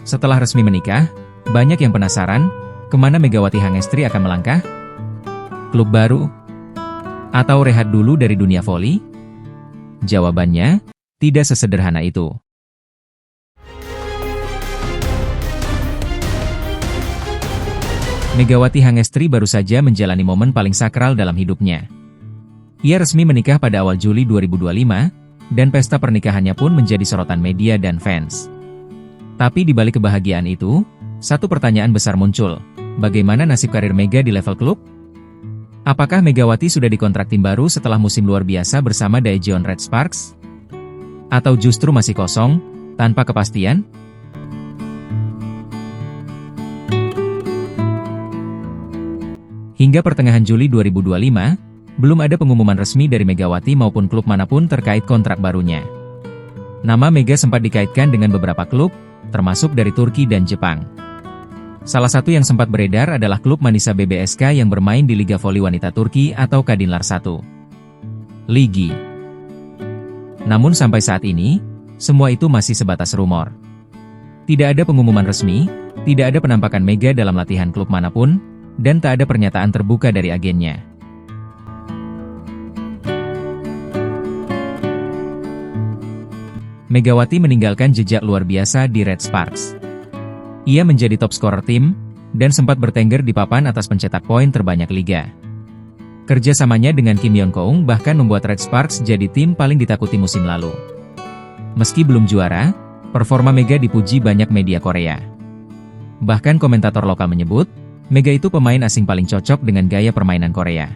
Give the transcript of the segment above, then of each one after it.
Setelah resmi menikah, banyak yang penasaran, kemana Megawati Hangestri akan melangkah? Klub baru? Atau rehat dulu dari dunia voli? Jawabannya, tidak sesederhana itu. Megawati Hangestri baru saja menjalani momen paling sakral dalam hidupnya. Ia resmi menikah pada awal Juli 2025, dan pesta pernikahannya pun menjadi sorotan media dan fans. Tapi di balik kebahagiaan itu, satu pertanyaan besar muncul. Bagaimana nasib karir Mega di level klub? Apakah Megawati sudah dikontrak tim baru setelah musim luar biasa bersama Daejeon Red Sparks? Atau justru masih kosong, tanpa kepastian? Hingga pertengahan Juli 2025, belum ada pengumuman resmi dari Megawati maupun klub manapun terkait kontrak barunya. Nama Mega sempat dikaitkan dengan beberapa klub, termasuk dari Turki dan Jepang. Salah satu yang sempat beredar adalah klub Manisa BBSK yang bermain di Liga Voli Wanita Turki atau Kadınlar 1. Ligi. Namun sampai saat ini, semua itu masih sebatas rumor. Tidak ada pengumuman resmi, tidak ada penampakan Mega dalam latihan klub manapun, dan tak ada pernyataan terbuka dari agennya. Megawati meninggalkan jejak luar biasa di Red Sparks. Ia menjadi top scorer tim, dan sempat bertengger di papan atas pencetak poin terbanyak liga. Kerjasamanya dengan Kim Yeon Keung bahkan membuat Red Sparks jadi tim paling ditakuti musim lalu. Meski belum juara, performa Mega dipuji banyak media Korea. Bahkan komentator lokal menyebut, Mega itu pemain asing paling cocok dengan gaya permainan Korea.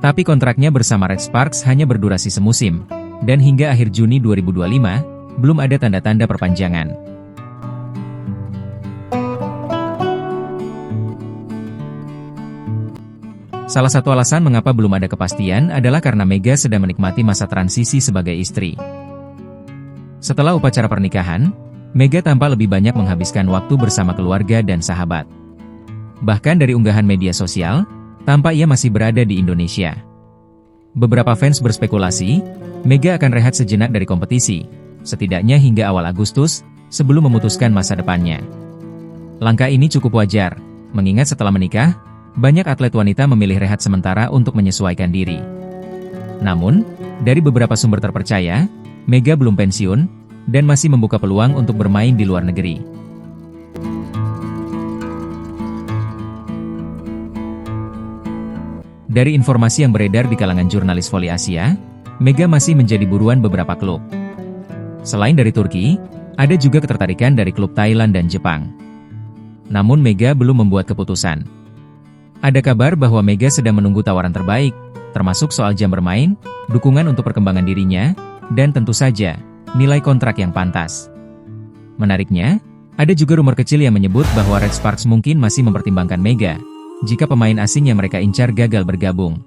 Tapi kontraknya bersama Red Sparks hanya berdurasi semusim, dan hingga akhir Juni 2025, belum ada tanda-tanda perpanjangan. Salah satu alasan mengapa belum ada kepastian adalah karena Mega sedang menikmati masa transisi sebagai istri. Setelah upacara pernikahan, Mega tampak lebih banyak menghabiskan waktu bersama keluarga dan sahabat. Bahkan dari unggahan media sosial, tampak ia masih berada di Indonesia. Beberapa fans berspekulasi, Mega akan rehat sejenak dari kompetisi, setidaknya hingga awal Agustus, sebelum memutuskan masa depannya. Langkah ini cukup wajar, mengingat setelah menikah, banyak atlet wanita memilih rehat sementara untuk menyesuaikan diri. Namun, dari beberapa sumber terpercaya, Mega belum pensiun, dan masih membuka peluang untuk bermain di luar negeri. Dari informasi yang beredar di kalangan jurnalis voli Asia, Mega masih menjadi buruan beberapa klub. Selain dari Turki, ada juga ketertarikan dari klub Thailand dan Jepang. Namun Mega belum membuat keputusan. Ada kabar bahwa Mega sedang menunggu tawaran terbaik, termasuk soal jam bermain, dukungan untuk perkembangan dirinya, dan tentu saja, nilai kontrak yang pantas. Menariknya, ada juga rumor kecil yang menyebut bahwa Red Sparks mungkin masih mempertimbangkan Mega, jika pemain asing yang mereka incar gagal bergabung.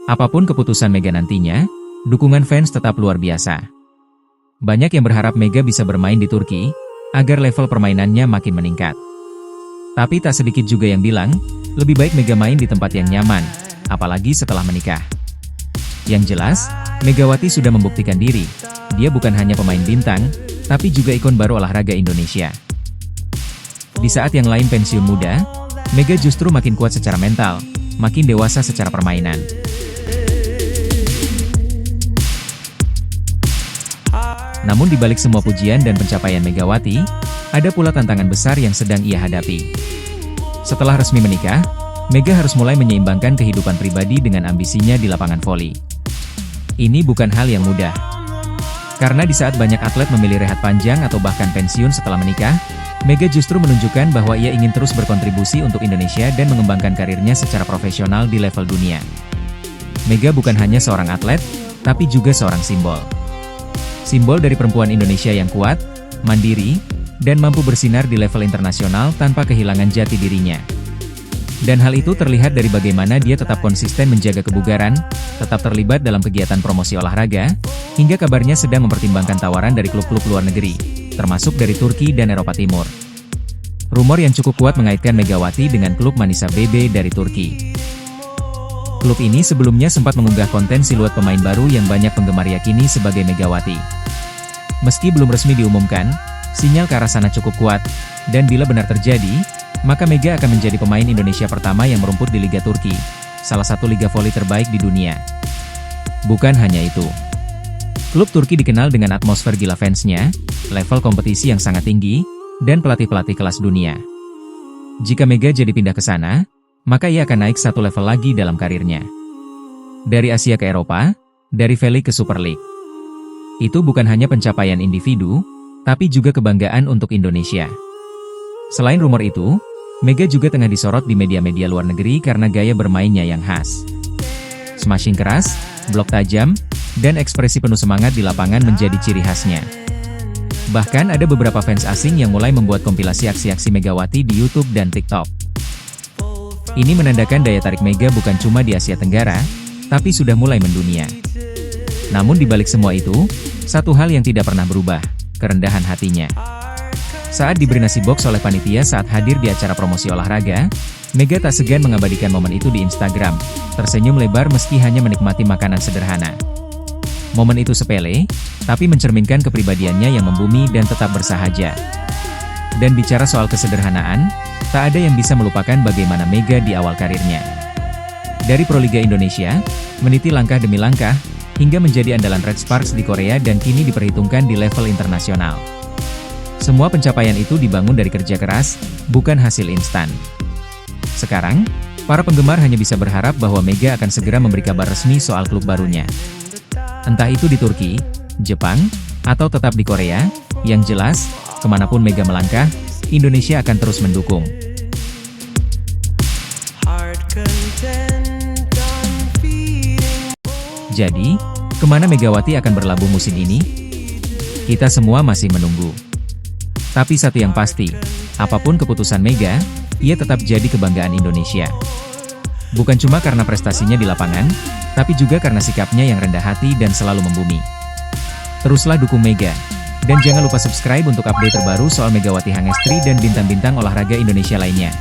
Apapun keputusan Mega nantinya, dukungan fans tetap luar biasa. Banyak yang berharap Mega bisa bermain di Turki, agar level permainannya makin meningkat. Tapi tak sedikit juga yang bilang, lebih baik Mega main di tempat yang nyaman, apalagi setelah menikah. Yang jelas, Megawati sudah membuktikan diri, dia bukan hanya pemain bintang, tapi juga ikon baru olahraga Indonesia. Di saat yang lain pensiun muda, Mega justru makin kuat secara mental, makin dewasa secara permainan. Namun di balik semua pujian dan pencapaian Megawati, ada pula tantangan besar yang sedang ia hadapi. Setelah resmi menikah, Mega harus mulai menyeimbangkan kehidupan pribadi dengan ambisinya di lapangan voli. Ini bukan hal yang mudah. Karena di saat banyak atlet memilih rehat panjang atau bahkan pensiun setelah menikah, Mega justru menunjukkan bahwa ia ingin terus berkontribusi untuk Indonesia dan mengembangkan karirnya secara profesional di level dunia. Mega bukan hanya seorang atlet, tapi juga seorang simbol. Simbol dari perempuan Indonesia yang kuat, mandiri, dan mampu bersinar di level internasional tanpa kehilangan jati dirinya. Dan hal itu terlihat dari bagaimana dia tetap konsisten menjaga kebugaran, tetap terlibat dalam kegiatan promosi olahraga, hingga kabarnya sedang mempertimbangkan tawaran dari klub-klub luar negeri, termasuk dari Turki dan Eropa Timur. Rumor yang cukup kuat mengaitkan Megawati dengan klub Manisa BB dari Turki. Klub ini sebelumnya sempat mengunggah konten siluet pemain baru yang banyak penggemar yakini sebagai Megawati. Meski belum resmi diumumkan, sinyal ke arah sana cukup kuat, dan bila benar terjadi, maka Mega akan menjadi pemain Indonesia pertama yang merumput di Liga Turki, salah satu liga voli terbaik di dunia. Bukan hanya itu. Klub Turki dikenal dengan atmosfer gila fansnya, level kompetisi yang sangat tinggi, dan pelatih-pelatih kelas dunia. Jika Mega jadi pindah ke sana, maka ia akan naik satu level lagi dalam karirnya. Dari Asia ke Eropa, dari V-League ke Super League. Itu bukan hanya pencapaian individu, tapi juga kebanggaan untuk Indonesia. Selain rumor itu, Mega juga tengah disorot di media-media luar negeri karena gaya bermainnya yang khas. Smashing keras, blok tajam, dan ekspresi penuh semangat di lapangan menjadi ciri khasnya. Bahkan ada beberapa fans asing yang mulai membuat kompilasi aksi-aksi Megawati di YouTube dan TikTok. Ini menandakan daya tarik Mega bukan cuma di Asia Tenggara, tapi sudah mulai mendunia. Namun di balik semua itu, satu hal yang tidak pernah berubah, kerendahan hatinya. Saat diberi nasi box oleh panitia saat hadir di acara promosi olahraga, Mega tak segan mengabadikan momen itu di Instagram, tersenyum lebar meski hanya menikmati makanan sederhana. Momen itu sepele, tapi mencerminkan kepribadiannya yang membumi dan tetap bersahaja. Dan bicara soal kesederhanaan, tak ada yang bisa melupakan bagaimana Mega di awal karirnya. Dari Proliga Indonesia, meniti langkah demi langkah, hingga menjadi andalan Red Sparks di Korea dan kini diperhitungkan di level internasional. Semua pencapaian itu dibangun dari kerja keras, bukan hasil instan. Sekarang, para penggemar hanya bisa berharap bahwa Mega akan segera memberi kabar resmi soal klub barunya. Entah itu di Turki, Jepang, atau tetap di Korea, yang jelas, kemanapun Mega melangkah, Indonesia akan terus mendukung. Jadi, kemana Megawati akan berlabuh musim ini? Kita semua masih menunggu. Tapi satu yang pasti, apapun keputusan Mega, ia tetap jadi kebanggaan Indonesia. Bukan cuma karena prestasinya di lapangan, tapi juga karena sikapnya yang rendah hati dan selalu membumi. Teruslah dukung Mega. Dan jangan lupa subscribe untuk update terbaru soal Megawati Hangestri dan bintang-bintang olahraga Indonesia lainnya.